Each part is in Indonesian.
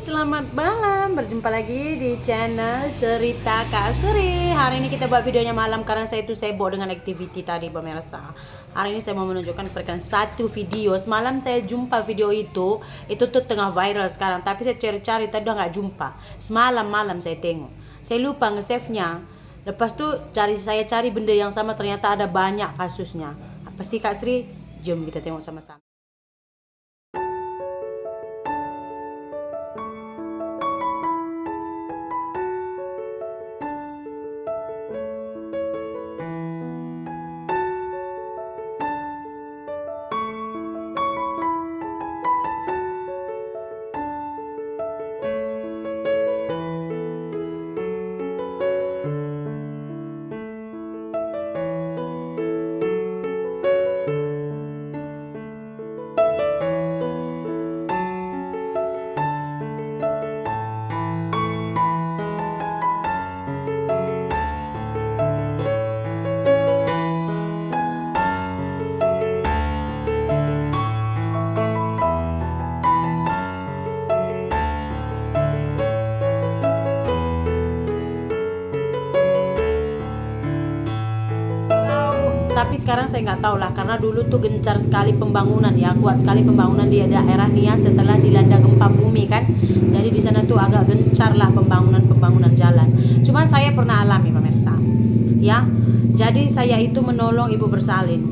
Selamat malam, berjumpa lagi di channel Cerita Kak Sri. Hari ini kita buat videonya malam karena saya sibuk dengan aktiviti tadi pemirsa. Hari ini saya mau menunjukkan kepada satu video. Semalam saya jumpa video itu tuh tengah viral sekarang, tapi saya cari-cari tadi udah nggak jumpa. Semalam malam saya tengok, saya lupa nge-save-nya. Lepas tuh saya cari benda yang sama, ternyata ada banyak kasusnya. Apa sih Kak Sri? Jom kita tengok sama-sama. Tapi sekarang saya nggak tahu lah, karena dulu tuh gencar sekali pembangunan ya, kuat sekali pembangunan di daerah Nia setelah dilanda gempa bumi kan. Jadi di sana tuh agak gencar lah pembangunan jalan. Cuman saya pernah alami pemirsa, ya. Jadi saya itu menolong ibu bersalin.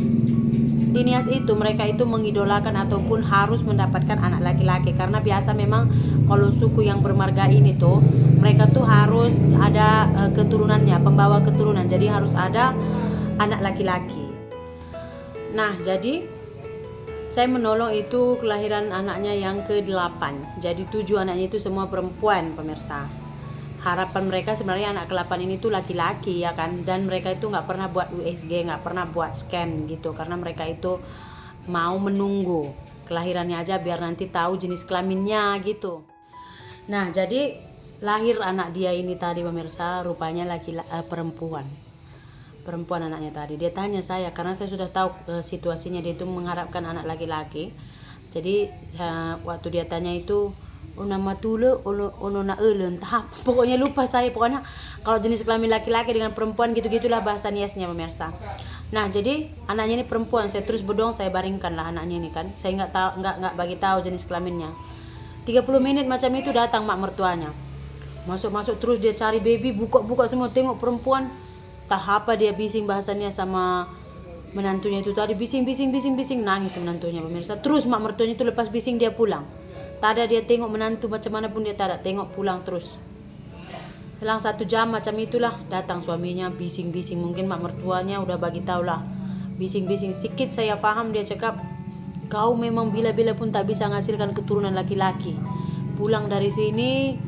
Di Nias itu mereka itu mengidolakan ataupun harus mendapatkan anak laki-laki, karena biasa memang kalau suku yang bermarga ini tuh mereka tuh harus ada keturunannya, pembawa keturunan. Jadi harus ada anak laki-laki. Nah, jadi saya menolong itu kelahiran anaknya yang ke-8. Jadi 7 anaknya itu semua perempuan, pemirsa. Harapan mereka sebenarnya anak ke-8 ini tuh laki-laki ya kan. Dan mereka itu nggak pernah buat USG, nggak pernah buat scan gitu, karena mereka itu mau menunggu kelahirannya aja biar nanti tahu jenis kelaminnya gitu. Nah, jadi lahir anak dia ini tadi pemirsa, rupanya perempuan anaknya tadi. Dia tanya saya karena saya sudah tahu situasinya, dia itu mengharapkan anak laki-laki. Jadi waktu dia tanya itu nama tule ono na elen tahap, pokoknya lupa saya, pokoknya kalau jenis kelamin laki-laki dengan perempuan gitu-gitulah bahasa Niasnya pemirsa. Nah, jadi anaknya ini perempuan, saya terus bedong, saya baringkan lah anaknya ini kan. Saya nggak bagi tahu jenis kelaminnya. 30 menit macam itu datang mak mertuanya. Masuk terus dia cari baby, buka semua, tengok perempuan. Apa dia bising bahasanya sama menantunya itu tadi, bising, nangis menantunya pemirsa. Terus mak mertuanya itu lepas bising dia pulang. Tak ada dia tengok menantu macam mana pun, dia tak ada tengok, pulang terus. Selang 1 jam macam itulah datang suaminya bising, mungkin mak mertuanya udah bagi tahu lah. Bising sedikit saya paham, dia cakap, kau memang bila-bila pun tak bisa menghasilkan keturunan laki-laki. Pulang dari sini,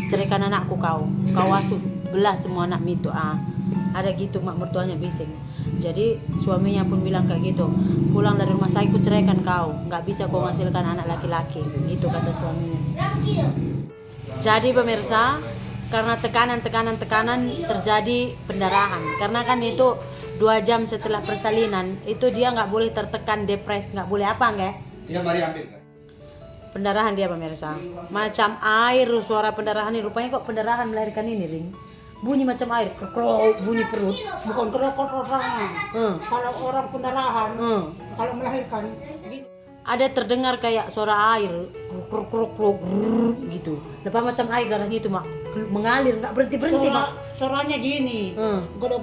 ceraikan anakku kau asuh, belah semua anak itu. Ada gitu mak mertuanya bising. Jadi suaminya pun bilang kayak gitu, pulang dari rumah saya, ku ceraikan kau, nggak bisa kau menghasilkan anak laki-laki, gitu kata suaminya. Jadi pemirsa, karena tekanan terjadi pendarahan, karena kan itu 2 jam setelah persalinan itu dia nggak boleh tertekan, depres, nggak boleh apa nggak? Dia mari ambil. Pendarahan dia pemirsa, macam air suara pendarahan ini. Rupanya kok pendarahan melahirkan ini Ring, bunyi macam air, krok, bunyi perut, bukan krok orang. Kalau orang pendarahan, kalau melahirkan ada terdengar kayak suara air, krok gitu. Lepas macam air darahnya itu mak mengalir, nggak berhenti mak. Suaranya gini, godo,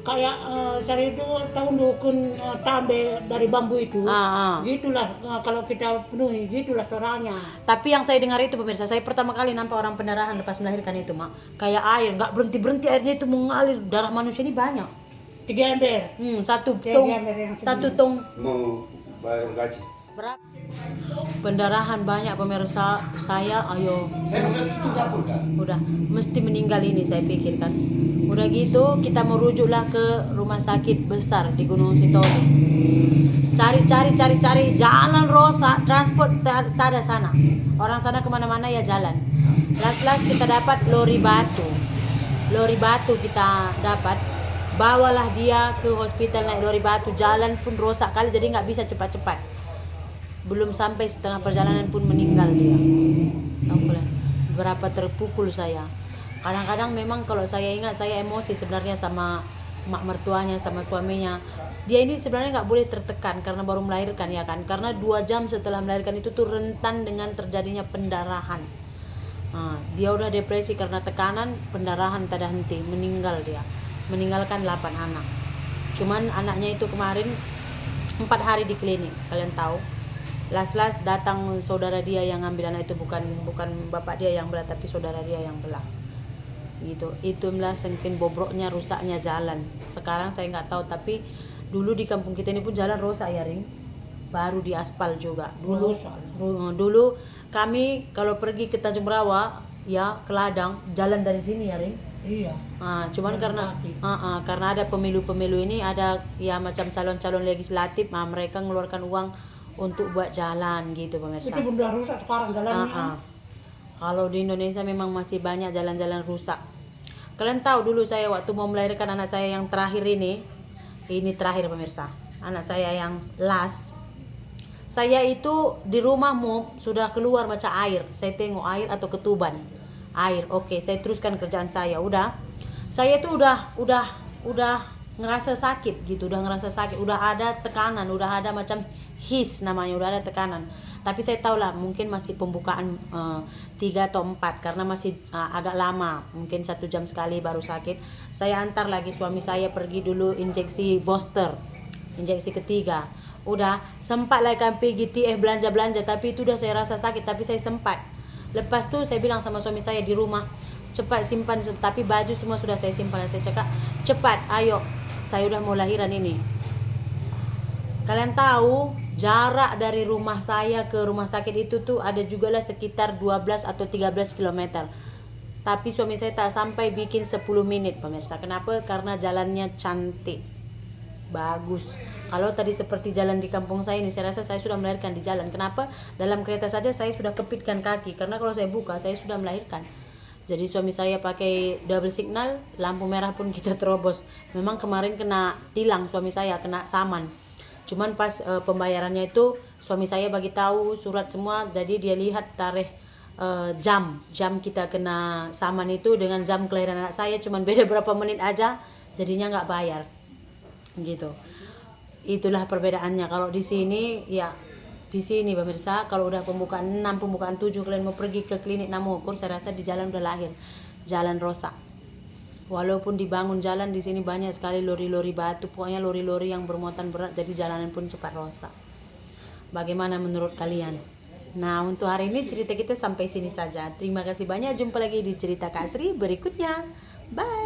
kayak saya itu tahun dukun tambe dari bambu itu. Gitulah kalau kita penuhi, gitulah suaranya. Tapi yang saya dengar itu pemirsa, saya pertama kali nampak orang pendarahan lepas melahirkan itu mak, kayak air, nggak berhenti airnya itu mengalir. Darah manusia ini banyak, 3 ember. Satu tong Mau bayar gaji. berapa? Pendarahan banyak pemirsa. Saya udah mesti meninggal ini saya pikir kan. Udah gitu kita merujuklah ke rumah sakit besar di Gunung Sitoli. Cari jalan rusak, transport tak ada sana. Orang sana kemana-mana ya jalan. Last kita dapat lori batu kita dapat. Bawalah dia ke hospital naik lori batu, jalan pun rusak kali jadi nggak bisa cepat-cepat. belum sampai setengah perjalanan pun meninggal dia. Tahu kalian berapa terpukul saya. Kadang-kadang memang kalau saya ingat saya emosi sebenarnya sama mak mertuanya, sama suaminya. Dia ini sebenarnya nggak boleh tertekan karena baru melahirkan ya kan, karena 2 jam setelah melahirkan itu tuh rentan dengan terjadinya pendarahan. Dia udah depresi karena tekanan, pendarahan tak ada henti, meninggal dia, meninggalkan 8 anak. Cuman anaknya itu kemarin 4 hari di klinik, kalian tahu. Las-las datang saudara dia yang ngambil anak itu, bukan bapak dia yang belah, tapi saudara dia yang belah. Gitu. Itulah sengkin bobroknya, rusaknya jalan. Sekarang saya nggak tahu, tapi dulu di kampung kita ini pun jalan rusak ya Ring. Baru di aspal juga. Dulu kami kalau pergi ke Tanjung Rawa ya ke Ladang jalan dari sini ya Ring. Iya. Cuman karena ada pemilu ini, ada ya macam calon-calon legislatif, mereka mengeluarkan uang untuk buat jalan gitu pemirsa. Itu benda rusak sekarang jalannya. Kalau di Indonesia memang masih banyak jalan-jalan rusak. Kalian tahu dulu saya waktu mau melahirkan anak saya yang terakhir ini terakhir pemirsa, anak saya yang last, saya itu di rumahmu sudah keluar macam air, saya tengok air atau ketuban air. Oke, saya teruskan kerjaan saya. Saya itu udah ngerasa sakit gitu, udah ada tekanan, udah ada macam his namanya, udah ada tekanan. Tapi saya tahu lah mungkin masih pembukaan 3 atau 4 karena masih agak lama, mungkin 1 jam sekali baru sakit. Saya antar lagi suami saya pergi dulu injeksi booster, injeksi ketiga. Udah sempat lah kan pergi belanja-belanja, tapi itu udah saya rasa sakit, tapi saya sempat. Lepas tuh saya bilang sama suami saya di rumah, cepat simpan, tapi baju semua sudah saya simpan. Saya cakap, cepat ayo, saya udah mau lahiran ini. Kalian tahu jarak dari rumah saya ke rumah sakit itu tuh ada juga lah sekitar 12 atau 13 km. Tapi suami saya tak sampai bikin 10 menit pemirsa. Kenapa? Karena jalannya cantik, bagus. Kalau tadi seperti jalan di kampung saya ini, saya rasa saya sudah melahirkan di jalan. Kenapa? Dalam kereta saja saya sudah kepitkan kaki, karena kalau saya buka saya sudah melahirkan. Jadi suami saya pakai double signal, lampu merah pun kita terobos. Memang kemarin kena tilang suami saya, kena saman. Cuman pas pembayarannya itu suami saya bagi tahu surat semua, jadi dia lihat tarikh jam kita kena saman itu dengan jam kelahiran anak saya cuman beda berapa menit aja, jadinya nggak bayar gitu. Itulah perbedaannya. Kalau di sini ya, di sini pemirsa, kalau udah pembukaan 6, pembukaan 7 kalian mau pergi ke klinik Namukur, saya rasa di jalan udah lahir, jalan rusak. Walaupun dibangun jalan di sini banyak sekali lori-lori batu, pokoknya lori-lori yang bermuatan berat, jadi jalanan pun cepat rusak. Bagaimana menurut kalian? Nah, untuk hari ini cerita kita sampai sini saja. Terima kasih banyak. Jumpa lagi di cerita Kak Sri berikutnya. Bye.